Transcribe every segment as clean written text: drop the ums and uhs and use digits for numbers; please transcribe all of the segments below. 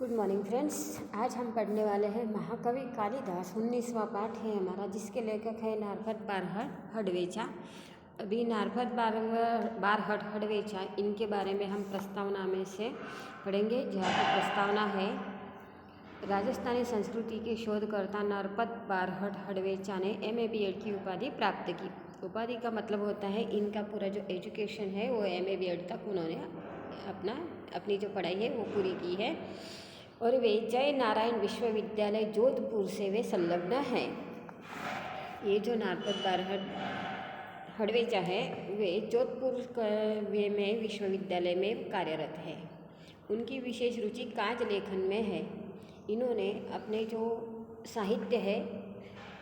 Good morning friends. आज हम पढ़ने वाले हैं महाकवि कालिदास। 19वां पाठ है हमारा, जिसके लेखक है नारपद बारहट हडवेचा। अभी नारपद बारहट हडवेचा इनके बारे में हम प्रस्तावना में से पढ़ेंगे। जहाँ पर प्रस्तावना है, राजस्थानी संस्कृति के शोधकर्ता नारपद बारहट हडवेचा ने MA BEd की उपाधि प्राप्त की। उपाधि का मतलब होता है इनका पूरा जो एजुकेशन है वो MA BEd तक उन्होंने अपनी जो पढ़ाई है वो पूरी की है। और वे जय नारायण विश्वविद्यालय जोधपुर से वे संलग्न हैं। ये जो नारपद बारहट हडवेचा है वे जोधपुर में विश्वविद्यालय में कार्यरत है। उनकी विशेष रुचि काव्य लेखन में है। इन्होंने अपने जो साहित्य है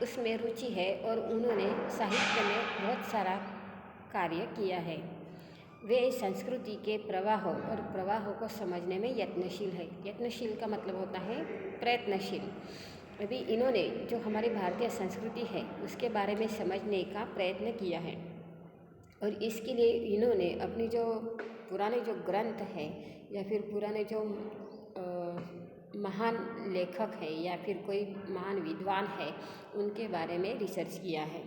उसमें रुचि है और उन्होंने साहित्य में बहुत सारा कार्य किया है। वे संस्कृति के प्रवाहों और प्रवाहों को समझने में यत्नशील है। यत्नशील का मतलब होता है प्रयत्नशील। अभी इन्होंने जो हमारी भारतीय संस्कृति है उसके बारे में समझने का प्रयत्न किया है और इसके लिए इन्होंने अपनी जो पुराने जो ग्रंथ है या फिर पुराने जो महान लेखक है या फिर कोई महान विद्वान है उनके बारे में रिसर्च किया है।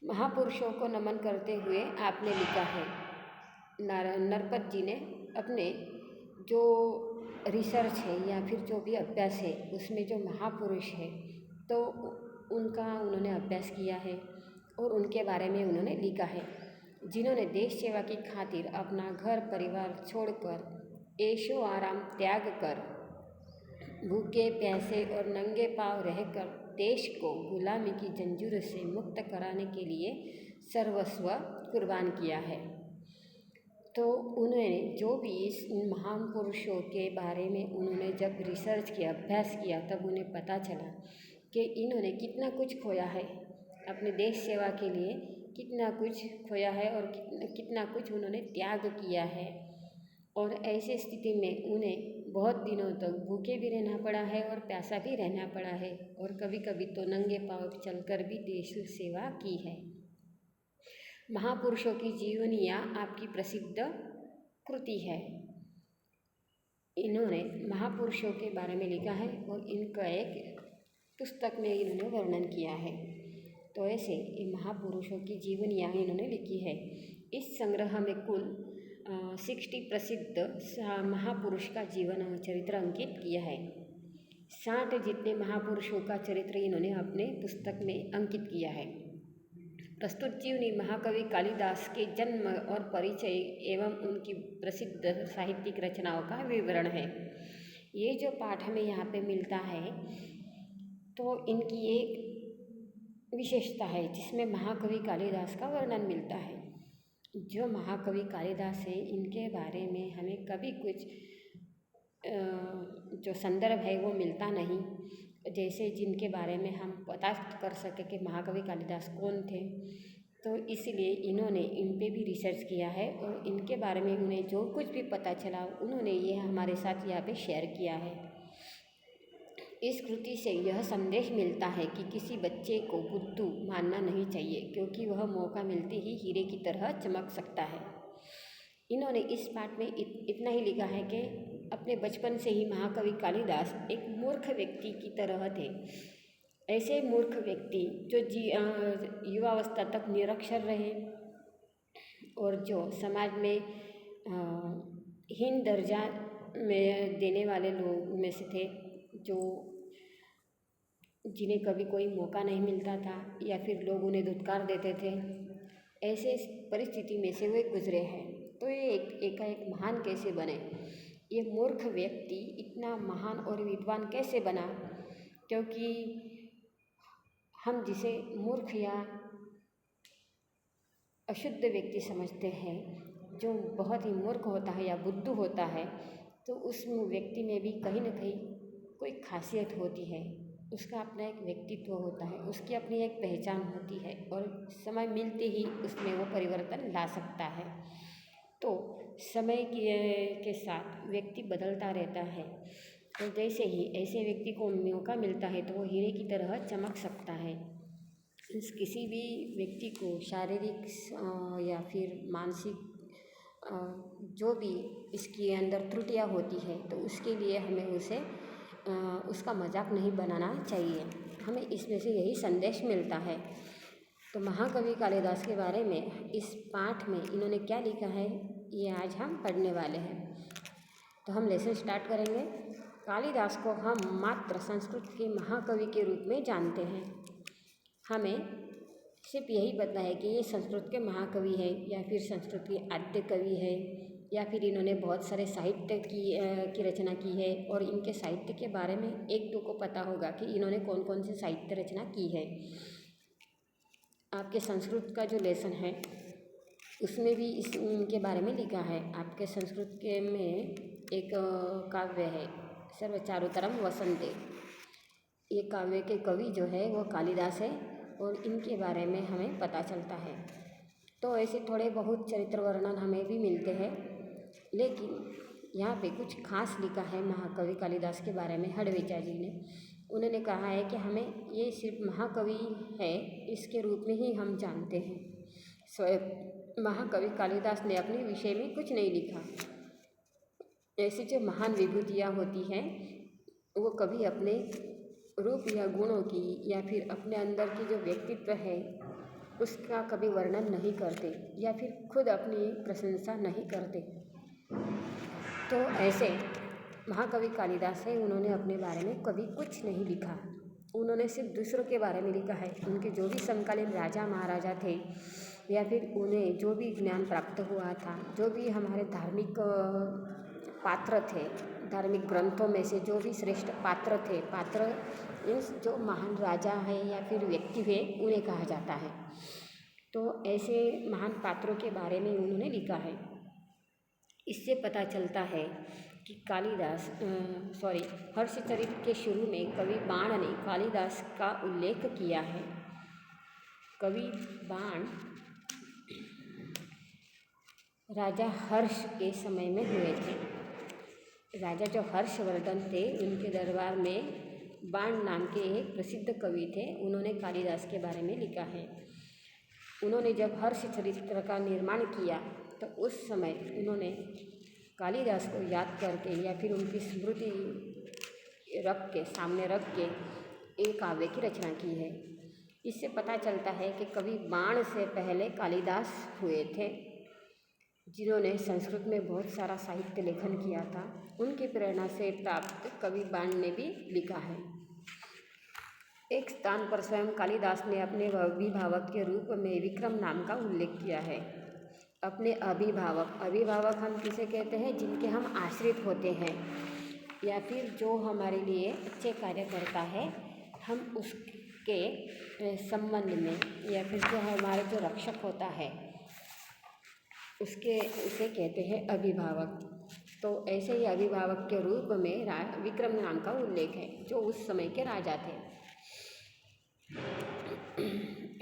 महापुरुषों को नमन करते हुए आपने लिखा है, नरपद जी ने अपने जो रिसर्च है या फिर जो भी अभ्यास है उसमें जो महापुरुष है तो उनका उन्होंने अभ्यास किया है और उनके बारे में उन्होंने लिखा है, जिन्होंने देश सेवा की खातिर अपना घर परिवार छोड़कर ऐशो आराम त्याग कर भूखे प्यासे और नंगे पांव रहकर देश को गुलामी की जंजीर से मुक्त कराने के लिए सर्वस्व कुर्बान किया है। तो उन्होंने जो भी इस महान पुरुषों के बारे में उन्होंने जब रिसर्च किया, अभ्यास किया, तब उन्हें पता चला कि इन्होंने कितना कुछ खोया है अपने देश सेवा के लिए, कितना कुछ खोया है और कितना कुछ उन्होंने त्याग किया है। और ऐसी स्थिति में उन्हें बहुत दिनों तक भूखे भी रहना पड़ा है और प्यासा भी रहना पड़ा है और कभी कभी तो नंगे पांव चलकर भी देश सेवा की है। महापुरुषों की जीवनियाँ आपकी प्रसिद्ध कृति है। इन्होंने महापुरुषों के बारे में लिखा है और इनका एक पुस्तक में इन्होंने वर्णन किया है। तो ऐसे ये महापुरुषों की जीवनियाँ इन्होंने लिखी है। इस संग्रह में कुल 60 प्रसिद्ध महापुरुष का जीवन और चरित्र अंकित किया है। 60 जितने महापुरुषों का चरित्र इन्होंने अपने पुस्तक में अंकित किया है। प्रस्तुत जीवनी महाकवि कालिदास के जन्म और परिचय एवं उनकी प्रसिद्ध साहित्यिक रचनाओं का विवरण है। ये जो पाठ हमें यहाँ पे मिलता है तो इनकी एक विशेषता है जिसमें महाकवि कालिदास का वर्णन मिलता है। जो महाकवि कालिदास है इनके बारे में हमें कभी कुछ जो संदर्भ है वो मिलता नहीं, जैसे जिनके बारे में हम पता कर सके कि महाकवि कालिदास कौन थे। तो इसलिए इन्होंने इन पे भी रिसर्च किया है और इनके बारे में उन्हें जो कुछ भी पता चला उन्होंने ये हमारे साथ यहाँ पे शेयर किया है। इस कृति से यह संदेश मिलता है कि किसी बच्चे को बुद्धू मानना नहीं चाहिए, क्योंकि वह मौका मिलते ही हीरे की तरह चमक सकता है। इन्होंने इस पाठ में इतना ही लिखा है कि अपने बचपन से ही महाकवि कालिदास एक मूर्ख व्यक्ति की तरह थे। ऐसे मूर्ख व्यक्ति जो युवावस्था तक निरक्षर रहे और जो समाज में हीन दर्जा में देने वाले लोग में से थे, जो जिन्हें कभी कोई मौका नहीं मिलता था या फिर लोग उन्हें धुतकार देते थे, ऐसे परिस्थिति में से वे गुजरे हैं। तो ये एकाएक महान कैसे बने, ये मूर्ख व्यक्ति इतना महान और विद्वान कैसे बना? क्योंकि हम जिसे मूर्ख या अशुद्ध व्यक्ति समझते हैं, जो बहुत ही मूर्ख होता है या बुद्धू होता है, तो उस व्यक्ति में भी कहीं ना कहीं कोई खासियत होती है, उसका अपना एक व्यक्तित्व होता है, उसकी अपनी एक पहचान होती है और समय मिलते ही उसमें वो परिवर्तन ला सकता है। तो समय के साथ व्यक्ति बदलता रहता है, तो जैसे ही ऐसे व्यक्ति को मौका मिलता है तो वो हीरे की तरह चमक सकता है। किसी भी व्यक्ति को शारीरिक या फिर मानसिक जो भी इसके अंदर त्रुटियां होती है तो उसके लिए हमें उसका मजाक नहीं बनाना चाहिए। हमें इसमें से यही संदेश मिलता है। तो महाकवि कालिदास के बारे में इस पाठ में इन्होंने क्या लिखा है ये आज हम पढ़ने वाले हैं। तो हम लेसन स्टार्ट करेंगे। कालिदास को हम मात्र संस्कृत के महाकवि के रूप में जानते हैं। हमें सिर्फ यही पता है कि ये संस्कृत के महाकवि है या फिर संस्कृत के आद्य कवि है या फिर इन्होंने बहुत सारे साहित्य की रचना की है। और इनके साहित्य के बारे में एक दो को पता होगा कि इन्होंने कौन कौन सी साहित्य रचना की है। आपके संस्कृत का जो लेसन है उसमें भी इनके बारे में लिखा है। आपके संस्कृत के में एक काव्य है सर्वचारुतरम वसंते। ये काव्य के कवि जो है वो कालिदास है और इनके बारे में हमें पता चलता है। तो ऐसे थोड़े बहुत चरित्र वर्णन हमें भी मिलते हैं, लेकिन यहाँ पे कुछ खास लिखा है महाकवि कालिदास के बारे में हडवेचा जी ने। उन्होंने कहा है कि हमें ये सिर्फ महाकवि है इसके रूप में ही हम जानते हैं। स्वयं महाकवि कालिदास ने अपने विषय में कुछ नहीं लिखा। ऐसी जो महान विभूतियाँ होती हैं वो कभी अपने रूप या गुणों की या फिर अपने अंदर की जो व्यक्तित्व है उसका कभी वर्णन नहीं करते या फिर खुद अपनी प्रशंसा नहीं करते। तो ऐसे महाकवि कालिदास है, उन्होंने अपने बारे में कभी कुछ नहीं लिखा। उन्होंने सिर्फ दूसरों के बारे में लिखा है। उनके जो भी समकालीन राजा महाराजा थे या फिर उन्हें जो भी ज्ञान प्राप्त हुआ था, जो भी हमारे धार्मिक पात्र थे, धार्मिक ग्रंथों में से जो भी श्रेष्ठ पात्र थे, पात्र मीन्स जो महान राजा है या फिर व्यक्ति है उन्हें कहा जाता है। तो ऐसे महान पात्रों के बारे में उन्होंने लिखा है। इससे पता चलता है कि कालिदास हर्षचरित के शुरू में कवि बाण ने कालिदास का उल्लेख किया है। कवि बाण राजा हर्ष के समय में हुए थे। राजा जो हर्षवर्धन थे उनके दरबार में बाण नाम के एक प्रसिद्ध कवि थे, उन्होंने कालिदास के बारे में लिखा है। उन्होंने जब हर्षचरित्र का निर्माण किया तो उस समय उन्होंने कालिदास को याद करके या फिर उनकी स्मृति सामने रख के एक काव्य की रचना की है। इससे पता चलता है कि कवि बाण से पहले कालिदास हुए थे, जिन्होंने संस्कृत में बहुत सारा साहित्य लेखन किया था। उनकी प्रेरणा से प्राप्त कवि बाण ने भी लिखा है। एक स्थान पर स्वयं कालिदास ने अपने अभिभावक के रूप में विक्रम नाम का उल्लेख किया है। अपने अभिभावक हम किसे कहते हैं? जिनके हम आश्रित होते हैं या फिर जो हमारे लिए अच्छे कार्य करता है, हम उसके संबंध में या फिर जो हमारे जो रक्षक होता है उसे कहते हैं अभिभावक। तो ऐसे ही अभिभावक के रूप में विक्रम नाम का उल्लेख है, जो उस समय के राजा थे।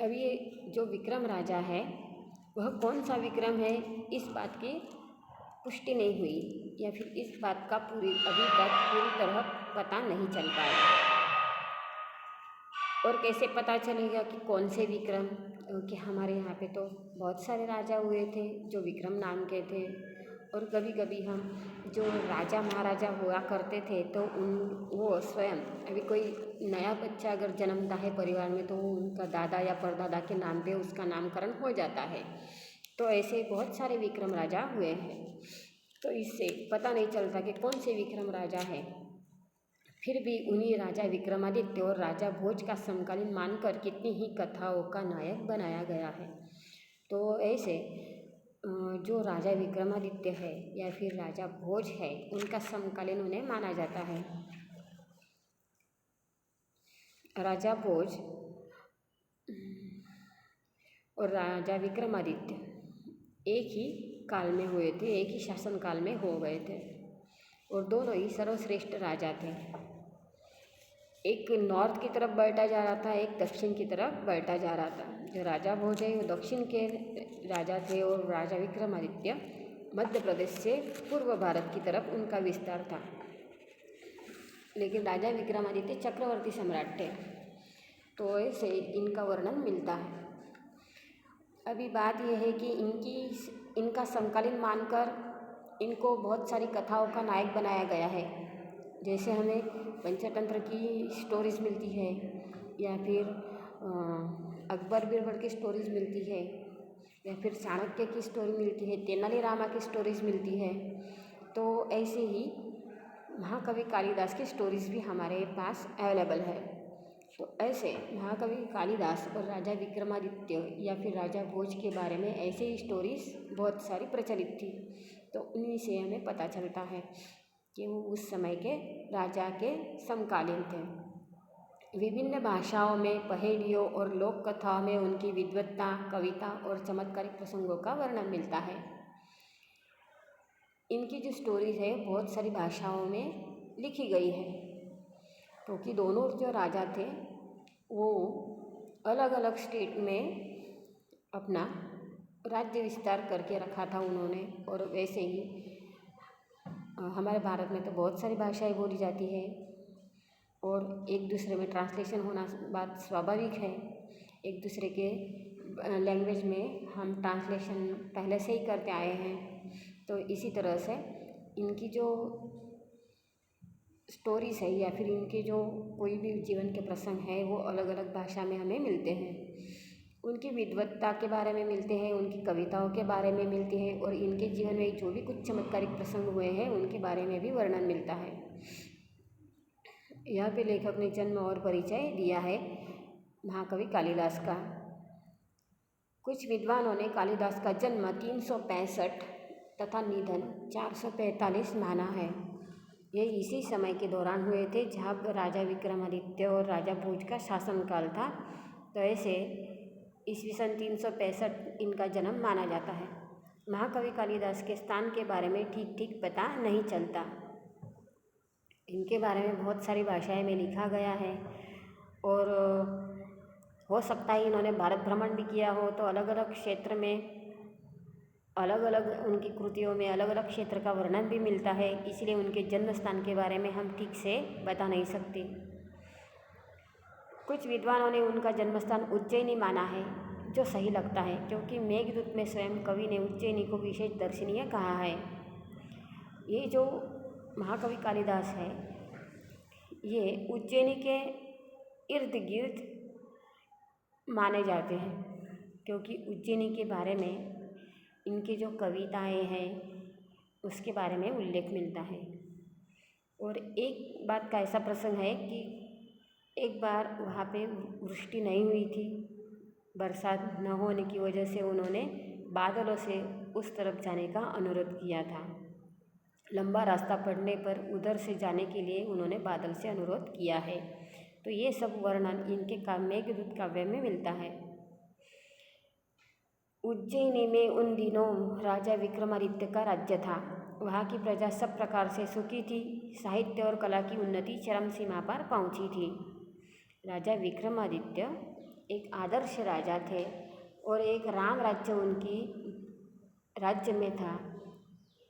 अब ये जो विक्रम राजा है वह कौन सा विक्रम है, इस बात की पुष्टि नहीं हुई या फिर इस बात का अभी तक पूरी तरह पता नहीं चल पाया। और कैसे पता चलेगा कि कौन से विक्रम? क्योंकि हमारे यहाँ पे तो बहुत सारे राजा हुए थे जो विक्रम नाम के थे। और कभी कभी हम जो राजा महाराजा हुआ करते थे तो वो स्वयं अभी कोई नया बच्चा अगर जन्मता है परिवार में तो उनका दादा या परदादा के नाम पे उसका नामकरण हो जाता है। तो ऐसे बहुत सारे विक्रम राजा हुए हैं। तो इससे पता नहीं चलता कि कौन से विक्रम राजा है। फिर भी उन्हीं राजा विक्रमादित्य और राजा भोज का समकालीन मानकर कितनी ही कथाओं का नायक बनाया गया है। तो ऐसे जो राजा विक्रमादित्य है या फिर राजा भोज है उनका समकालीन उन्हें माना जाता है। राजा भोज और राजा विक्रमादित्य एक ही काल में हुए थे, एक ही शासन काल में हो गए थे और दोनों ही सर्वश्रेष्ठ राजा थे। एक नॉर्थ की तरफ बढ़ता जा रहा था, एक दक्षिण की तरफ बढ़ता जा रहा था। जो राजा भोज है वो दक्षिण के राजा थे और राजा विक्रमादित्य मध्य प्रदेश से पूर्व भारत की तरफ उनका विस्तार था। लेकिन राजा विक्रमादित्य चक्रवर्ती सम्राट थे। तो ऐसे इनका वर्णन मिलता है। अभी बात यह है कि इनका समकालीन मानकर इनको बहुत सारी कथाओं का नायक बनाया गया है। जैसे हमें पंचतंत्र की स्टोरीज़ मिलती है, या फिर अकबर बीरबल की स्टोरीज़ मिलती है, या फिर चाणक्य की स्टोरी मिलती है, तेनालीरामा की स्टोरीज़ मिलती है। तो ऐसे ही महाकवि कालिदास की स्टोरीज़ भी हमारे पास अवेलेबल है। तो ऐसे महाकवि कालिदास और राजा विक्रमादित्य या फिर राजा भोज के बारे में ऐसे ही स्टोरीज़ बहुत सारी प्रचलित थी। तो उन्हीं से हमें पता चलता है कि वो उस समय के राजा के समकालीन थे। विभिन्न भाषाओं में, पहेलियों और लोक कथाओं में उनकी विद्वत्ता, कविता और चमत्कारिक प्रसंगों का वर्णन मिलता है। इनकी जो स्टोरीज है बहुत सारी भाषाओं में लिखी गई है, क्योंकि दोनों जो राजा थे वो अलग अलग स्टेट में अपना राज्य विस्तार करके रखा था उन्होंने। और वैसे ही हमारे भारत में तो बहुत सारी भाषाएं बोली जाती है और एक दूसरे में ट्रांसलेशन होना बात स्वाभाविक है। एक दूसरे के लैंग्वेज में हम ट्रांसलेशन पहले से ही करते आए हैं। तो इसी तरह से इनकी जो स्टोरीज है या फिर इनके जो कोई भी जीवन के प्रसंग है वो अलग अलग भाषा में हमें मिलते हैं। उनकी विद्वत्ता के बारे में मिलते हैं, उनकी कविताओं के बारे में मिलती है और इनके जीवन में जो भी कुछ चमत्कारिक प्रसंग हुए हैं उनके बारे में भी वर्णन मिलता है। यहाँ पे लेखक ने जन्म और परिचय दिया है महाकवि कालिदास का। कुछ विद्वानों ने कालिदास का जन्म 365 तथा निधन 445 माना है। ये इसी समय के दौरान हुए थे जब राजा विक्रमादित्य और राजा भोज का शासनकाल था। तो ऐसे ईस्वी सन 365 इनका जन्म माना जाता है। महाकवि कालिदास के स्थान के बारे में ठीक ठीक पता नहीं चलता। इनके बारे में बहुत सारी भाषाएं में लिखा गया है और हो सकता है इन्होंने भारत भ्रमण भी किया हो, तो अलग अलग क्षेत्र में अलग अलग उनकी कृतियों में अलग अलग क्षेत्र का वर्णन भी मिलता है, इसलिए उनके जन्म स्थान के बारे में हम ठीक से बता नहीं सकते। कुछ विद्वानों ने उनका जन्म स्थान उज्जैनी माना है, जो सही लगता है क्योंकि मेघदूत में स्वयं कवि ने उज्जैनी को विशेष दर्शनीय कहा है। ये जो महाकवि कालिदास है ये उज्जैनी के इर्द गिर्द माने जाते हैं, क्योंकि उज्जैनी के बारे में इनकी जो कविताएं हैं उसके बारे में उल्लेख मिलता है। और एक बात का ऐसा प्रसंग है कि एक बार वहाँ पे वृष्टि नहीं हुई थी, बरसात न होने की वजह से उन्होंने बादलों से उस तरफ जाने का अनुरोध किया था। लंबा रास्ता पड़ने पर उधर से जाने के लिए उन्होंने बादल से अनुरोध किया है। तो ये सब वर्णन इनके मेघदूत काव्य में मिलता है। उज्जैनी में उन दिनों राजा विक्रमादित्य का राज्य था। वहाँ की प्रजा सब प्रकार से सुखी थी। साहित्य और कला की उन्नति चरम सीमा पर पहुँची थी। राजा विक्रमादित्य एक आदर्श राजा थे और एक राम राज्य उनकी राज्य में था।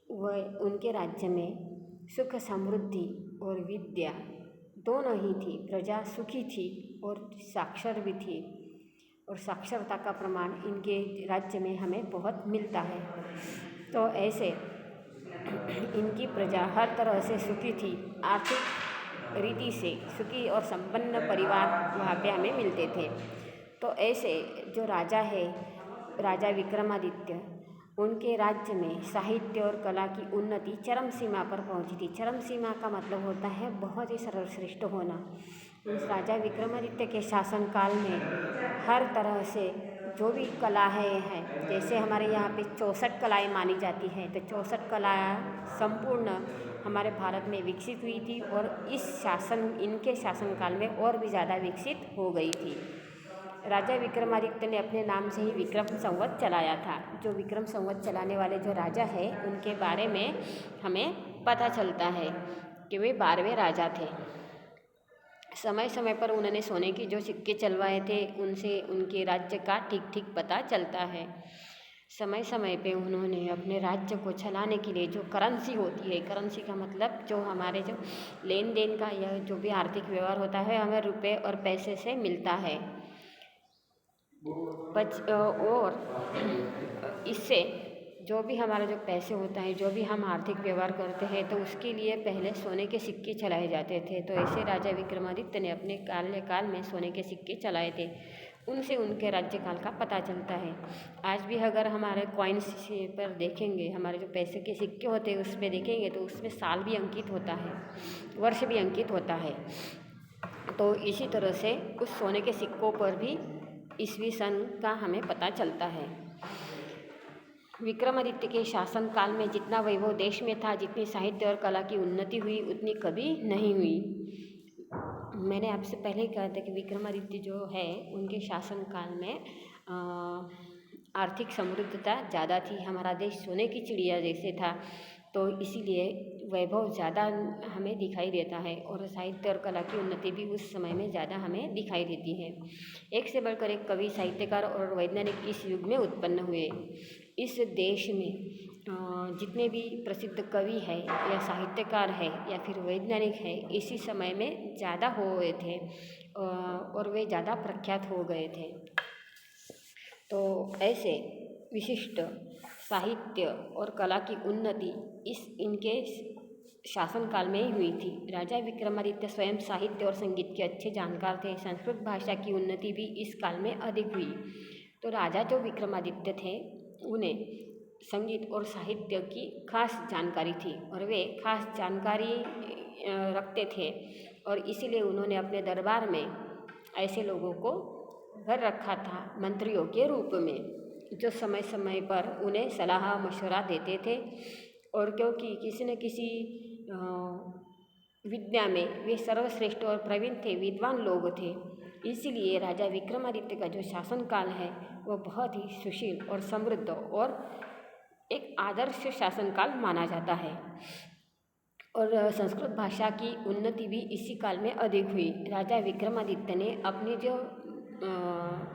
वह उनके राज्य में सुख, समृद्धि और विद्या दोनों ही थी। प्रजा सुखी थी और साक्षर भी थी, और साक्षरता का प्रमाण इनके राज्य में हमें बहुत मिलता है। तो ऐसे इनकी प्रजा हर तरह से सुखी थी। आर्थिक रीति से सुखी और संपन्न परिवार वहाँ पे हमें मिलते थे। तो ऐसे जो राजा है राजा विक्रमादित्य, उनके राज्य में साहित्य और कला की उन्नति चरम सीमा पर पहुंची थी। चरम सीमा का मतलब होता है बहुत ही सर्वश्रेष्ठ होना। उस राजा विक्रमादित्य के शासनकाल में हर तरह से जो भी कलाएँ हैं, जैसे हमारे यहाँ पे 64 कलाएँ मानी जाती हैं, तो 64 कलाएँ संपूर्ण हमारे भारत में विकसित हुई थी और इनके शासनकाल में और भी ज़्यादा विकसित हो गई थी। राजा विक्रमादित्य ने अपने नाम से ही विक्रम संवत चलाया था। जो विक्रम संवत चलाने वाले जो राजा है उनके बारे में हमें पता चलता है कि वे 12वें राजा थे। समय समय पर उन्होंने सोने के जो सिक्के चलवाए थे उनसे उनके राज्य का ठीक ठीक पता चलता है। समय समय पे उन्होंने अपने राज्य को चलाने के लिए जो करेंसी होती है, करेंसी का मतलब जो हमारे जो लेन देन का या जो भी आर्थिक व्यवहार होता है हमें रुपए और पैसे से मिलता है। और इससे जो भी हमारा जो पैसे होता है, जो भी हम आर्थिक व्यवहार करते हैं, तो उसके लिए पहले सोने के सिक्के चलाए जाते थे। तो ऐसे राजा विक्रमादित्य ने अपने कार्यकाल में सोने के सिक्के चलाए थे। उनसे उनके राज्यकाल का पता चलता है। आज भी अगर हमारे कॉइन्स पर देखेंगे, हमारे जो पैसे के सिक्के होते हैं उस पर देखेंगे, तो उसमें साल भी अंकित होता है, वर्ष भी अंकित होता है। तो इसी तरह से उस सोने के सिक्कों पर भी ईस्वी सन का हमें पता चलता है। विक्रमादित्य के शासनकाल में जितना वैभव देश में था, जितनी साहित्य और कला की उन्नति हुई, उतनी कभी नहीं हुई। मैंने आपसे पहले ही कहा था कि विक्रमादित्य जो है उनके शासनकाल में आर्थिक समृद्धता ज़्यादा थी। हमारा देश सोने की चिड़िया जैसे था, तो इसीलिए वैभव ज़्यादा हमें दिखाई देता है और साहित्य और कला की उन्नति भी उस समय में ज़्यादा हमें दिखाई देती है। एक से बढ़कर एक कवि, साहित्यकार और वैज्ञानिक इस युग में उत्पन्न हुए। इस देश में जितने भी प्रसिद्ध कवि है या साहित्यकार है या फिर वैज्ञानिक है, इसी समय में ज़्यादा हुए थे और वे ज़्यादा प्रख्यात हो गए थे। तो ऐसे विशिष्ट साहित्य और कला की उन्नति इनके शासनकाल में ही हुई थी। राजा विक्रमादित्य स्वयं साहित्य और संगीत के अच्छे जानकार थे। संस्कृत भाषा की उन्नति भी इस काल में अधिक हुई। तो राजा जो विक्रमादित्य थे, उन्हें संगीत और साहित्य की खास जानकारी थी और वे खास जानकारी रखते थे, और इसीलिए उन्होंने अपने दरबार में ऐसे लोगों को भर रखा था मंत्रियों के रूप में, जो समय समय पर उन्हें सलाह मशवरा देते थे। और क्योंकि किसी न किसी विद्या में वे सर्वश्रेष्ठ और प्रवीण थे, विद्वान लोग थे, इसीलिए राजा विक्रमादित्य का जो शासनकाल है वह बहुत ही सुशील और समृद्ध और एक आदर्श शासनकाल माना जाता है। और संस्कृत भाषा की उन्नति भी इसी काल में अधिक हुई। राजा विक्रमादित्य ने अपनी जो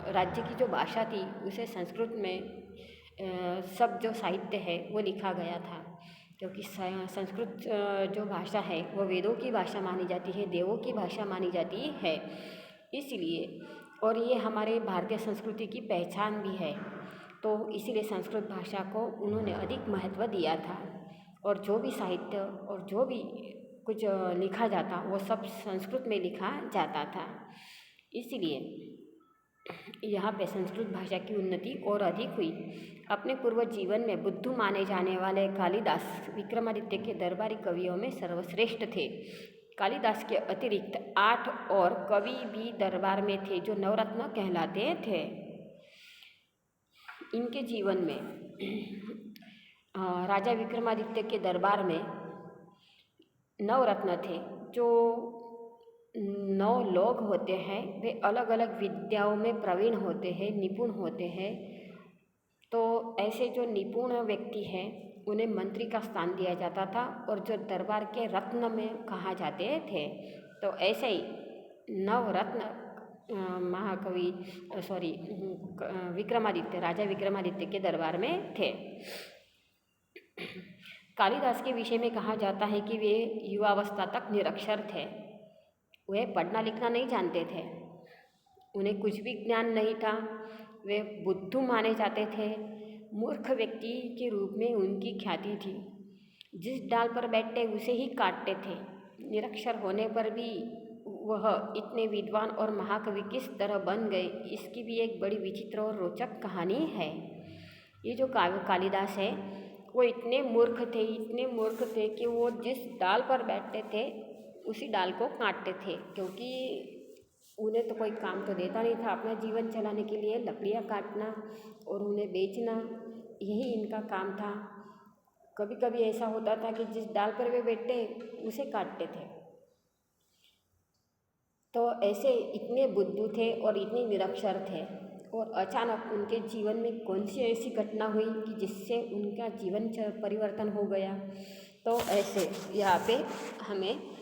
राज्य की जो भाषा थी उसे संस्कृत में सब जो साहित्य है वो लिखा गया था, क्योंकि संस्कृत जो भाषा है वो वेदों की भाषा मानी जाती है, देवों की भाषा मानी जाती है, इसलिए। और ये हमारे भारतीय संस्कृति की पहचान भी है, तो इसीलिए संस्कृत भाषा को उन्होंने अधिक महत्व दिया था। और जो भी साहित्य और जो भी कुछ लिखा जाता वो सब संस्कृत में लिखा जाता था, इसीलिए यहाँ पे संस्कृत भाषा की उन्नति और अधिक हुई। अपने पूर्व जीवन में बुद्धू माने जाने वाले कालिदास विक्रमादित्य के दरबारी कवियों में सर्वश्रेष्ठ थे। कालिदास के अतिरिक्त 8 और कवि भी दरबार में थे जो नवरत्न कहलाते थे। इनके जीवन में राजा विक्रमादित्य के दरबार में 9 रत्न थे। जो 9 लोग होते हैं वे अलग अलग विद्याओं में प्रवीण होते हैं, निपुण होते हैं। तो ऐसे जो निपुण व्यक्ति हैं उन्हें मंत्री का स्थान दिया जाता था और जो दरबार के रत्न में कहा जाते थे। तो ऐसे ही 9 रत्न विक्रमादित्य, राजा विक्रमादित्य के दरबार में थे। कालिदास के विषय में कहा जाता है कि वे युवावस्था तक निरक्षर थे। वे पढ़ना लिखना नहीं जानते थे, उन्हें कुछ भी ज्ञान नहीं था, वे बुद्धू माने जाते थे। मूर्ख व्यक्ति के रूप में उनकी ख्याति थी। जिस डाल पर बैठते उसे ही काटते थे। निरक्षर होने पर भी वह इतने विद्वान और महाकवि किस तरह बन गए, इसकी भी एक बड़ी विचित्र और रोचक कहानी है। ये जो कालिदास है वो इतने मूर्ख थे कि वो जिस डाल पर बैठते थे उसी डाल को काटते थे, क्योंकि उन्हें तो कोई काम तो देता नहीं था अपना जीवन चलाने के लिए। लकड़ियाँ काटना और उन्हें बेचना, यही इनका काम था। कभी कभी ऐसा होता था कि जिस डाल पर वे बैठते उसे काटते थे। तो ऐसे इतने बुद्धू थे और इतने निरक्षर थे, और अचानक उनके जीवन में कौन सी ऐसी घटना हुई कि जिससे उनका जीवन परिवर्तन हो गया। तो ऐसे यहाँ पे हमें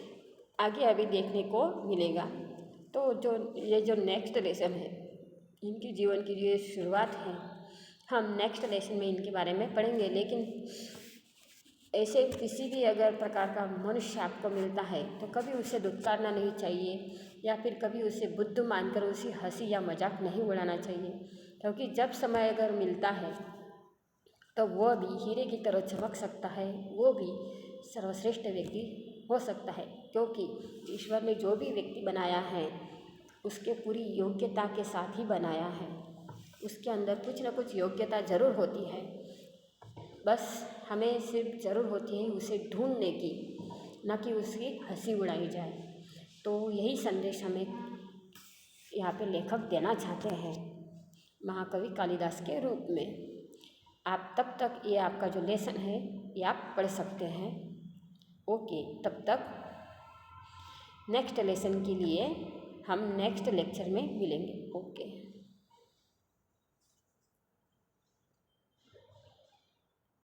आगे अभी देखने को मिलेगा। तो ये जो नेक्स्ट लेसन है, इनके जीवन की जो शुरुआत है, हम नेक्स्ट लेसन में इनके बारे में पढ़ेंगे। लेकिन ऐसे किसी भी अगर प्रकार का मनुष्य आपको मिलता है तो कभी उसे दुत्कारना नहीं चाहिए, या फिर कभी उसे बुद्धू मानकर उसी हंसी या मजाक नहीं उड़ाना चाहिए। क्योंकि जब समय अगर मिलता है तो वो भी हीरे की तरह चमक सकता है, वो भी सर्वश्रेष्ठ व्यक्ति हो सकता है। क्योंकि ईश्वर ने जो भी व्यक्ति बनाया है उसके पूरी योग्यता के साथ ही बनाया है। उसके अंदर कुछ न कुछ योग्यता ज़रूर होती है, बस हमें सिर्फ ज़रूर होती है उसे ढूंढने की, न कि उसकी हंसी उड़ाई जाए। तो यही संदेश हमें यहाँ पे लेखक देना चाहते हैं महाकवि कालिदास के रूप में। आप तब तक ये आपका जो लेसन है ये आप पढ़ सकते हैं। ओके, तब तक नेक्स्ट लेसन के लिए हम नेक्स्ट लेक्चर में मिलेंगे। ओके।